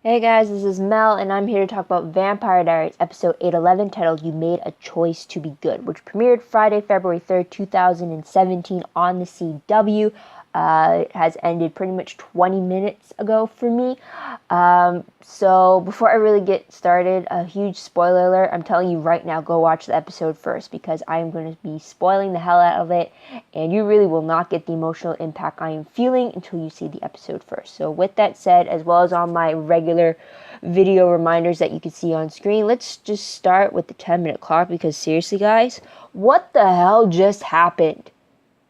Hey guys, this is Mel, and I'm here to talk about Vampire Diaries, episode 811, titled You Made a Choice to Be Good, which premiered Friday, February 3rd, 2017 on the CW. It has ended pretty much 20 minutes ago for me. So before I really get started, a huge spoiler alert. I'm telling you right now, go watch the episode first because I am going to be spoiling the hell out of it, and you really will not get the emotional impact I am feeling until you see the episode first. So with that said, as well as on my regular video reminders that you can see on screen, let's just start with the 10-minute clock because seriously guys, what the hell just happened?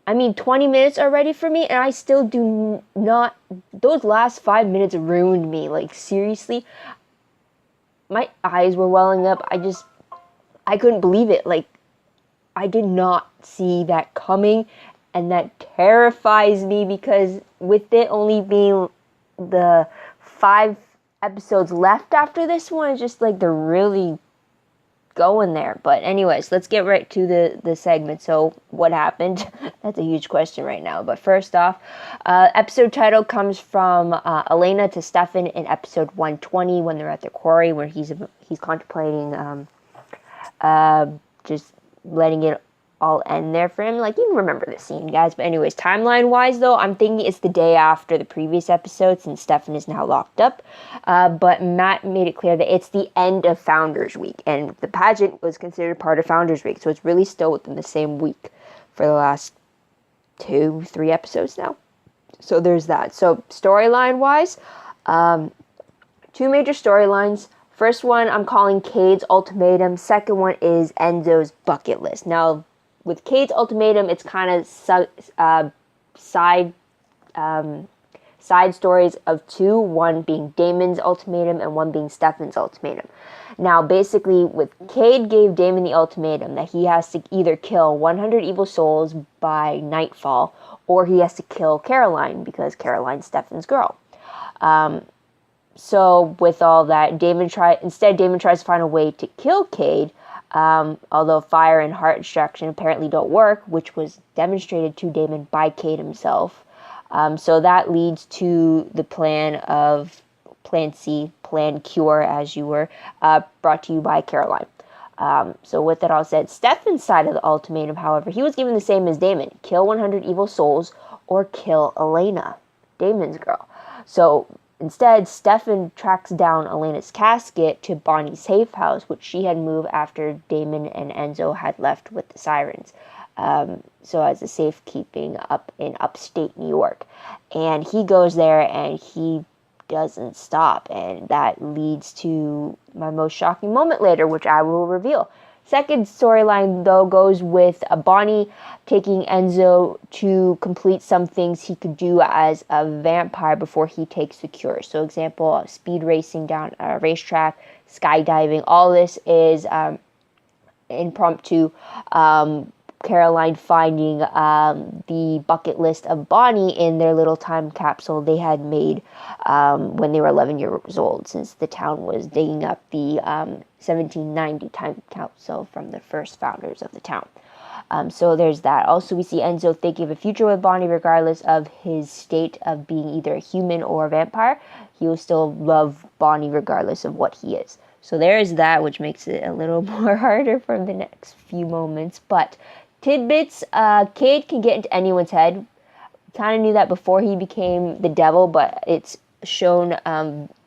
I mean, 20 minutes already for me, and I still do not. Those last 5 minutes ruined me. Like, seriously. My eyes were welling up. I couldn't believe it. Like, I did not see that coming, and that terrifies me because with it only being the 5 episodes left after this one, it's just like they're really going there. But anyways, let's get right to the segment. So what happened? That's a huge question right now. But first off, episode title comes from Elena to Stefan in episode 120 when they're at the quarry where he's contemplating just letting it all end there for him. Like, you remember the scene, guys. But anyways, timeline-wise, though, I'm thinking it's the day after the previous episode since Stefan is now locked up. But Matt made it clear that it's the end of Founders Week, and the pageant was considered part of Founders Week, so it's really still within the same week for the last 2-3 episodes now. So there's that. So storyline-wise, 2 major storylines. First one I'm calling Cade's ultimatum. Second one is Enzo's bucket list. Now, with Cade's ultimatum, it's kind of side stories of two, one being Damon's ultimatum and one being Stefan's ultimatum. Now, basically, with Cade gave Damon the ultimatum that he has to either kill 100 evil souls by nightfall, or he has to kill Caroline, because Caroline's Stefan's girl. So with all that, Damon tries to find a way to kill Cade, although fire and heart extraction apparently don't work, which was demonstrated to Damon by Cade himself. So that leads to the Plan C, Plan Cure, as you were, brought to you by Caroline. So with that all said, Stefan's side of the ultimatum, however, he was given the same as Damon. Kill 100 evil souls or kill Elena, Damon's girl. So instead, Stefan tracks down Elena's casket to Bonnie's safe house, which she had moved after Damon and Enzo had left with the sirens. So as a safekeeping up in upstate New York. And he goes there and he doesn't stop. And that leads to my most shocking moment later, which I will reveal. Second storyline, though, goes with Bonnie taking Enzo to complete some things he could do as a vampire before he takes the cure. So, example, speed racing down a racetrack, skydiving. All this is impromptu. Caroline finding the bucket list of Bonnie in their little time capsule they had made when they were 11 years old, since the town was digging up the 1790 time capsule from the first founders of the town. So there's that. Also, we see Enzo thinking of a future with Bonnie regardless of his state of being either a human or a vampire. He will still love Bonnie regardless of what he is. So there is that, which makes it a little more harder for the next few moments. But tidbits, Cade can get into anyone's head. Kind of knew that before he became the devil, but it's shown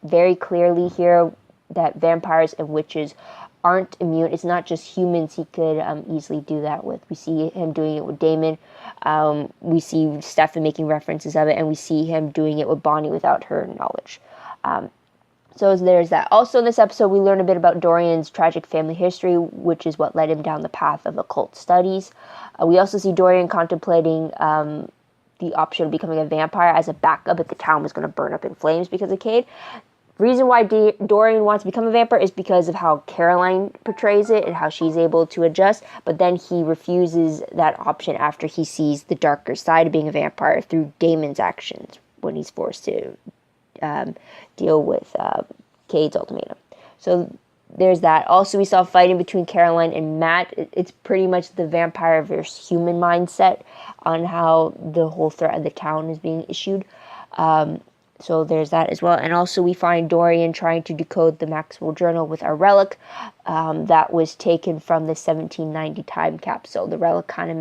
very clearly here that vampires and witches aren't immune. It's not just humans he could easily do that with. We see him doing it with Damon. We see Stefan making references of it, and we see him doing it with Bonnie without her knowledge. So there's that. Also in this episode, we learn a bit about Dorian's tragic family history, which is what led him down the path of occult studies. We also see Dorian contemplating the option of becoming a vampire as a backup if the town was going to burn up in flames because of Cade. Reason why Dorian wants to become a vampire is because of how Caroline portrays it and how she's able to adjust, but then he refuses that option after he sees the darker side of being a vampire through Damon's actions when he's forced to deal with Cade's ultimatum. So there's that. Also, we saw fighting between Caroline and Matt. It's pretty much the vampire versus human mindset on how the whole threat of the town is being issued. So there's that as well. And also we find Dorian trying to decode the Maxwell Journal with a relic that was taken from the 1790 time capsule. The relic kind of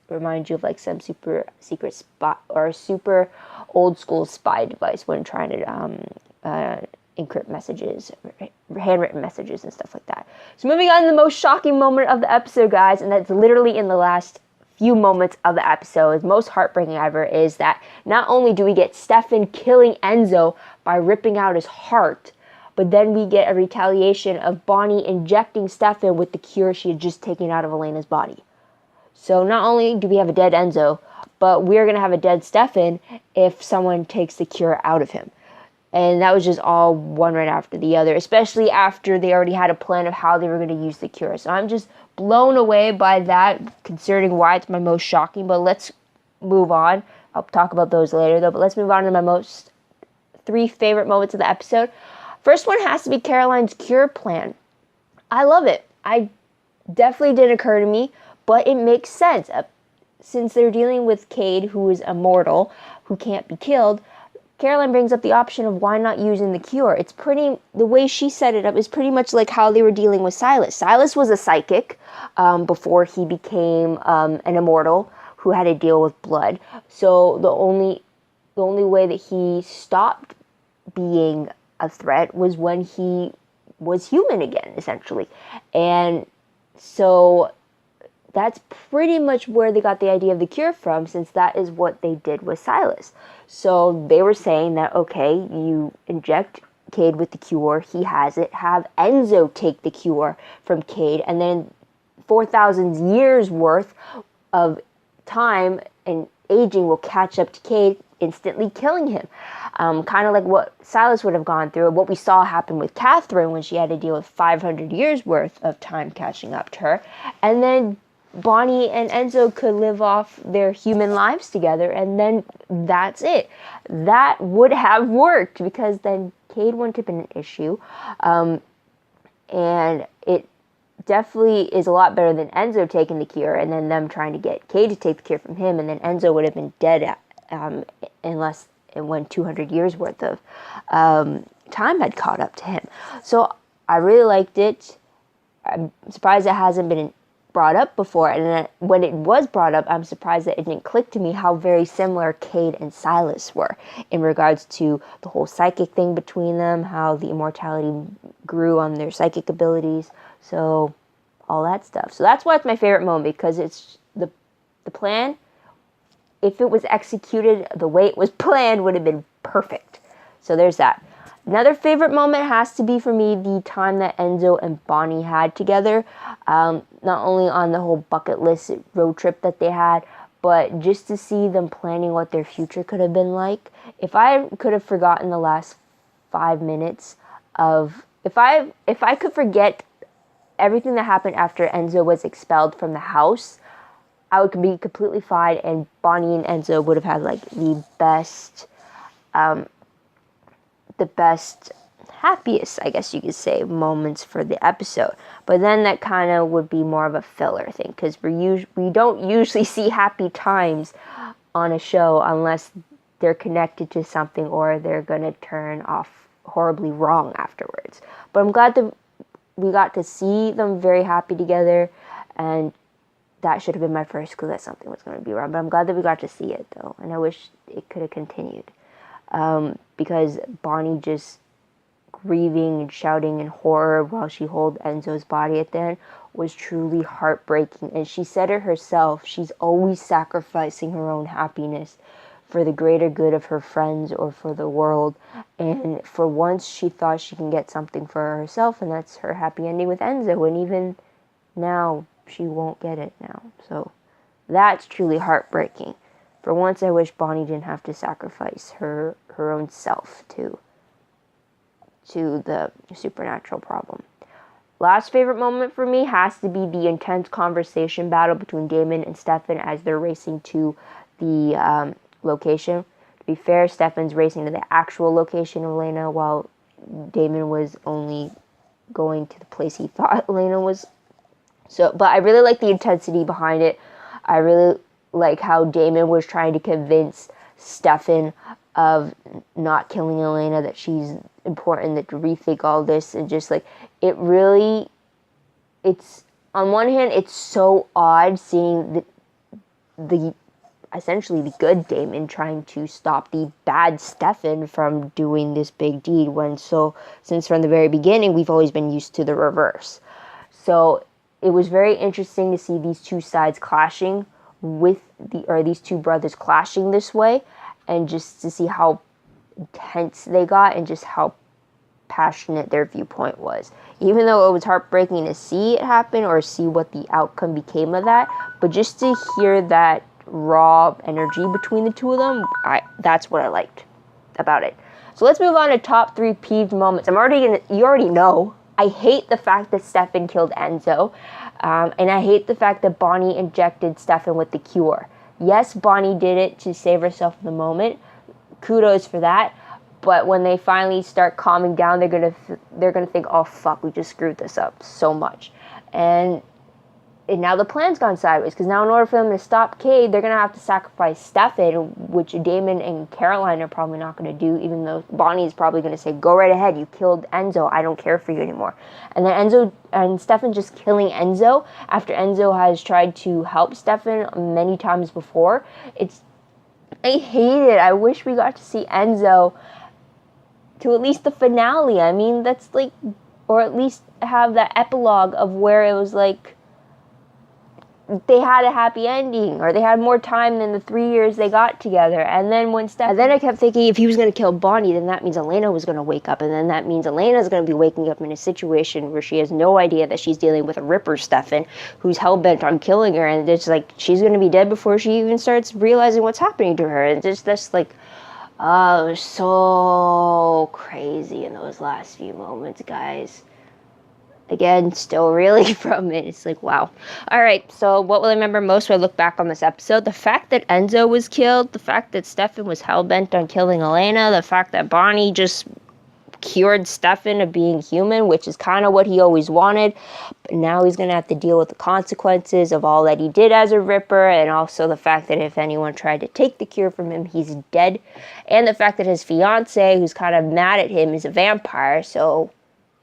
reminds you of like some super secret spy or super old school spy device when trying to encrypt messages, handwritten messages and stuff like that. So moving on to the most shocking moment of the episode, guys, and that's literally in the last few moments of the episode, most heartbreaking ever, is that not only do we get Stefan killing Enzo by ripping out his heart, but then we get a retaliation of Bonnie injecting Stefan with the cure she had just taken out of Elena's body. So not only do we have a dead Enzo, but we're going to have a dead Stefan if someone takes the cure out of him. And that was just all one right after the other, especially after they already had a plan of how they were going to use the cure. So I'm just blown away by that, considering why it's my most shocking. But let's move on. I'll talk about those later, though. But let's move on to my three favorite moments of the episode. First one has to be Caroline's cure plan. I love it. I definitely didn't occur to me, but it makes sense. Since they're dealing with Cade, who is immortal, who can't be killed, Caroline brings up the option of why not using the cure. The way she set it up is pretty much like how they were dealing with Silas. Silas was a psychic before he became an immortal who had to deal with blood. So the only way that he stopped being a threat was when he was human again, essentially. And so that's pretty much where they got the idea of the cure from, since that is what they did with Silas. So they were saying that, okay, you inject Cade with the cure, he has it, have Enzo take the cure from Cade, and then 4,000 years worth of time and aging will catch up to Cade, instantly killing him. Kind of like what Silas would have gone through, what we saw happen with Catherine when she had to deal with 500 years worth of time catching up to her. And then Bonnie and Enzo could live off their human lives together, and then that's it. That would have worked, because then Cade wouldn't have been an issue. And it definitely is a lot better than Enzo taking the cure and then them trying to get Cade to take the cure from him, and then Enzo would have been dead unless and when 200 years worth of time had caught up to him. So I really liked it. I'm surprised it hasn't been brought up before, and then when it was brought up, I'm surprised that it didn't click to me how very similar Cade and Silas were in regards to the whole psychic thing between them, how the immortality grew on their psychic abilities, so all that stuff. So that's why it's my favorite moment, because it's the plan, if it was executed the way it was planned, would have been perfect. So there's that. Another favorite moment has to be for me the time that Enzo and Bonnie had together. Not only on the whole bucket list road trip that they had, but just to see them planning what their future could have been like. If I could have forgotten the last 5 minutes of... If I could forget everything that happened after Enzo was expelled from the house, I would be completely fine, and Bonnie and Enzo would have had like the best, happiest, I guess you could say, moments for the episode. But then that kind of would be more of a filler thing, because we don't usually see happy times on a show unless they're connected to something or they're going to turn off horribly wrong afterwards. But I'm glad that we got to see them very happy together, and that should have been my first clue that something was going to be wrong. But I'm glad that we got to see it, though, and I wish it could have continued. Because Bonnie just grieving and shouting in horror while she held Enzo's body at the end was truly heartbreaking. And she said it herself, she's always sacrificing her own happiness for the greater good of her friends or for the world. And for once she thought she can get something for herself, and that's her happy ending with Enzo. And even now, she won't get it now. So that's truly heartbreaking. For once, I wish Bonnie didn't have to sacrifice her own self to the supernatural problem. Last favorite moment for me has to be the intense conversation battle between Damon and Stefan as they're racing to the location. To be fair, Stefan's racing to the actual location of Elena, while Damon was only going to the place he thought Elena was. But I really like the intensity behind it. I really like how Damon was trying to convince Stefan of not killing Elena, that she's important, that to rethink all this, and just like, it really, it's, on one hand, it's so odd seeing the essentially the good Damon trying to stop the bad Stefan from doing this big deed, when since from the very beginning we've always been used to the reverse. So it was very interesting to see these two sides clashing these two brothers clashing this way, and just to see how intense they got and just how passionate their viewpoint was. Even though it was heartbreaking to see it happen or see what the outcome became of that, but just to hear that raw energy between the two of them, that's what I liked about it. So let's move on to top 3 peeved moments. You already know, I hate the fact that Stefan killed Enzo, and I hate the fact that Bonnie injected Stefan with the cure. Yes, Bonnie did it to save herself in the moment. Kudos for that. But when they finally start calming down, they're gonna think, oh fuck, we just screwed this up so much. And now the plan's gone sideways, because now in order for them to stop Cade, they're going to have to sacrifice Stefan, which Damon and Caroline are probably not going to do, even though Bonnie is probably going to say, go right ahead, you killed Enzo, I don't care for you anymore. And then Stefan just killing Enzo, after Enzo has tried to help Stefan many times before. I hate it. I wish we got to see Enzo to at least the finale. I mean, that's like, or at least have that epilogue of where it was like, they had a happy ending, or they had more time than the 3 years they got together. And then I kept thinking, if he was going to kill Bonnie, then that means Elena was going to wake up, and then that means Elena's going to be waking up in a situation where she has no idea that she's dealing with a Ripper Stefan, who's hell-bent on killing her, and it's like, she's going to be dead before she even starts realizing what's happening to her. And that's like, oh, it was so crazy in those last few moments, guys. Again, still reeling from it. It's like, wow. All right, so what will I remember most when I look back on this episode? The fact that Enzo was killed, the fact that Stefan was hell-bent on killing Elena, the fact that Bonnie just cured Stefan of being human, which is kind of what he always wanted. But now he's going to have to deal with the consequences of all that he did as a Ripper, and also the fact that if anyone tried to take the cure from him, he's dead. And the fact that his fiance, who's kind of mad at him, is a vampire, so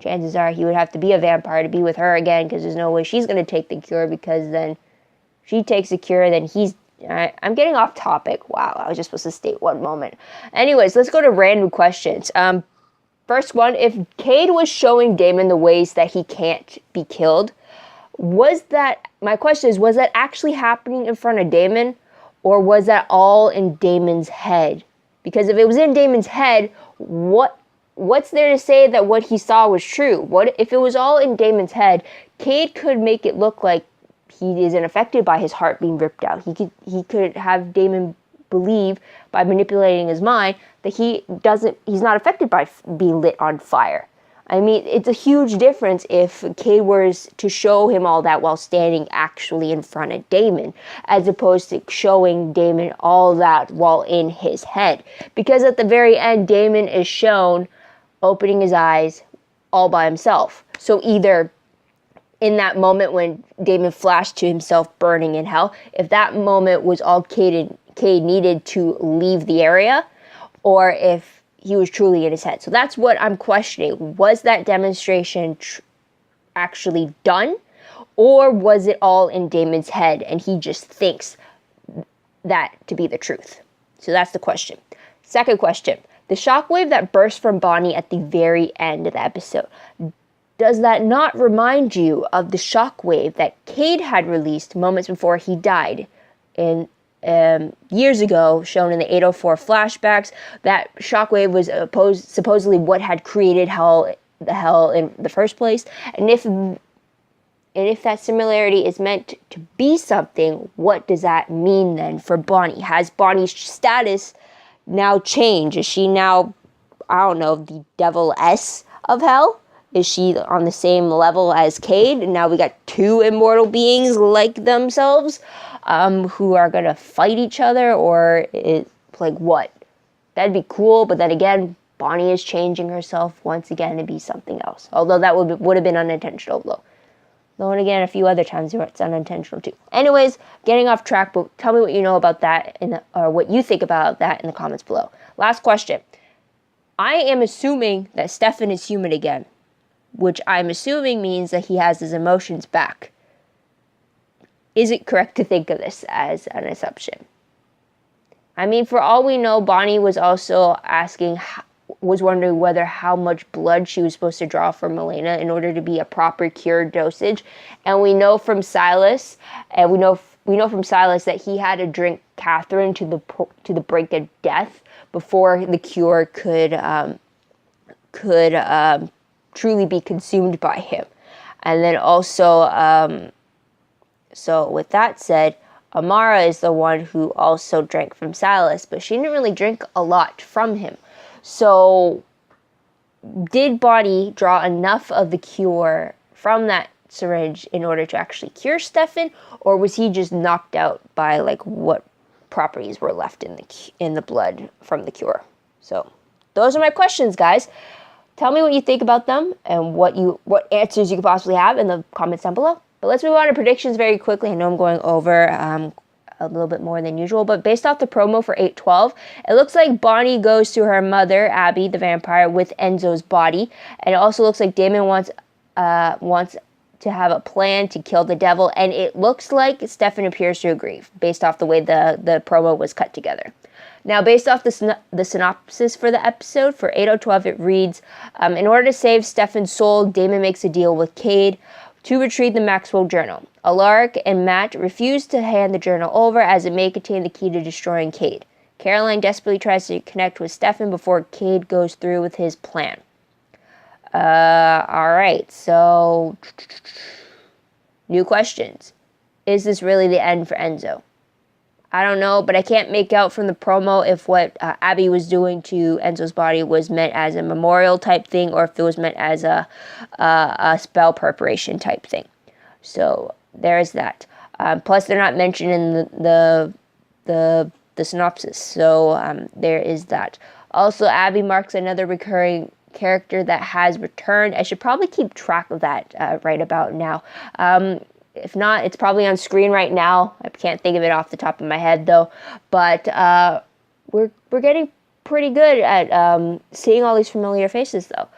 chances are he would have to be a vampire to be with her again, because there's no way she's going to take the cure, because then she takes the cure, then he's... I'm getting off topic. Wow, I was just supposed to state one moment. Anyways, let's go to random questions. First one, if Cade was showing Damon the ways that he can't be killed, my question is, was that actually happening in front of Damon, or was that all in Damon's head? Because if it was in Damon's head, what's there to say that what he saw was true? What if it was all in Damon's head? Cade could make it look like he isn't affected by his heart being ripped out. He could have Damon believe, by manipulating his mind, that he's not affected by being lit on fire. I mean, it's a huge difference if Cade was to show him all that while standing actually in front of Damon, as opposed to showing Damon all that while in his head. Because at the very end, Damon is shown opening his eyes all by himself. So either in that moment when Damon flashed to himself burning in hell, if that moment was all Cade needed to leave the area, or if he was truly in his head. So that's what I'm questioning. Was that demonstration actually done, or was it all in Damon's head and he just thinks that to be the truth? So that's the question. Second question. The shockwave that burst from Bonnie at the very end of the episode, does that not remind you of the shockwave that Cade had released moments before he died in years ago, shown in the 804 flashbacks? That shockwave was supposedly what had created the hell in the first place. And if that similarity is meant to be something, what does that mean then for Bonnie? Has Bonnie's status now changed? Is she now, I don't know, the devil S of hell? Is she on the same level as Cade? And now we got two immortal beings like themselves, who are going to fight each other, or like what? That'd be cool, but then again, Bonnie is changing herself once again to be something else. Although that would have been unintentional, though and again, a few other times where it's unintentional too. Anyways, getting off track, but tell me what you know about that, or what you think about that in the comments below. Last question. I am assuming that Stefan is human again, which I'm assuming means that he has his emotions back. Is it correct to think of this as an assumption? I mean, for all we know, Bonnie was also was wondering whether how much blood she was supposed to draw from Elena in order to be a proper cure dosage. And we know from Silas, that he had to drink Catherine to the brink of death before the cure could truly be consumed by him. And then also, so with that said, Amara is the one who also drank from Silas, but she didn't really drink a lot from him. So did Bonnie draw enough of the cure from that syringe in order to actually cure Stefan, or was he just knocked out by like what properties were left in the blood from the cure? So those are my questions, guys. Tell me what you think about them and what answers you could possibly have in the comments down below. But let's move on to predictions very quickly. I know I'm going over a little bit more than usual, but based off the promo for 8/12, it looks like Bonnie goes to her mother, Abby the vampire, with Enzo's body, and it also looks like Damon wants to have a plan to kill the devil, and it looks like Stefan appears to agree based off the way the promo was cut together. Now, based off the synopsis for the episode, for 8/12, it reads, in order to save Stefan's soul, Damon makes a deal with Cade to retrieve the Maxwell Journal. Alaric and Matt refuse to hand the journal over as it may contain the key to destroying Cade. Caroline desperately tries to connect with Stefan before Cade goes through with his plan. Alright, so new questions. Is this really the end for Enzo? I don't know, but I can't make out from the promo if what Abby was doing to Enzo's body was meant as a memorial type thing or if it was meant as a spell preparation type thing. So there's that. Plus, they're not mentioned in the synopsis, so there is that. Also, Abby marks another recurring character that has returned. I should probably keep track of that right about now. If not, it's probably on screen right now. I can't think of it off the top of my head, though. But we're getting pretty good at seeing all these familiar faces, though.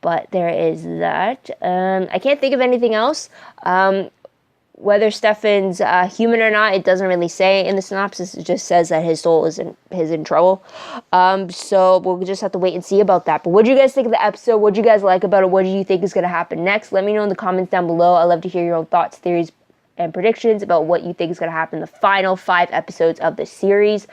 But there is that. I can't think of anything else. Whether Stefan's human or not, it doesn't really say in the synopsis. It just says that his soul is in trouble. So we'll just have to wait and see about that. But what do you guys think of the episode? What do you guys like about it? What do you think is going to happen next? Let me know in the comments down below. I love to hear your own thoughts, theories, and predictions about what you think is going to happen in the final 5 episodes of the series.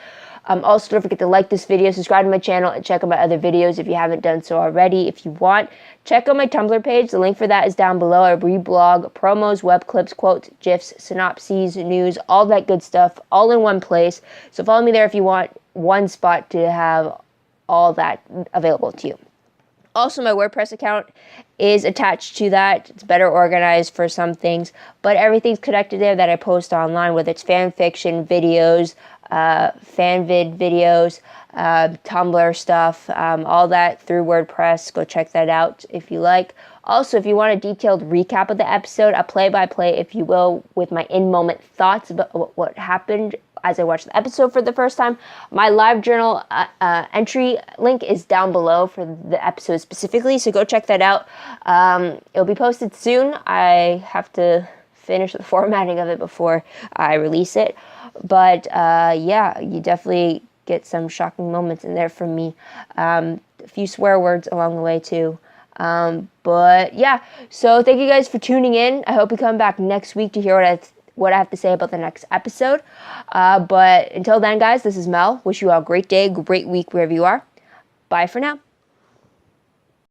Also, don't forget to like this video, subscribe to my channel, and check out my other videos if you haven't done so already. If you want, check out my Tumblr page. The link for that is down below. I reblog promos, web clips, quotes, GIFs, synopses, news, all that good stuff, all in one place. So follow me there if you want one spot to have all that available to you. Also, my WordPress account is attached to that. It's better organized for some things, but everything's connected there that I post online, whether it's fan fiction, videos, fanvid videos, Tumblr stuff, all that through WordPress. Go check that out if you like. Also, if you want a detailed recap of the episode, a play-by-play, if you will, with my in-moment thoughts about what happened as I watched the episode for the first time, my Livejournal entry link is down below for the episode specifically, so go check that out. It'll be posted soon. I have to finish the formatting of it before I release it. But yeah, you definitely get some shocking moments in there from me. A few swear words along the way too. But yeah, so thank you guys for tuning in. I hope you come back next week to hear what I have to say about the next episode. But until then, guys, this is Mel. Wish you all a great day, great week wherever you are. Bye for now.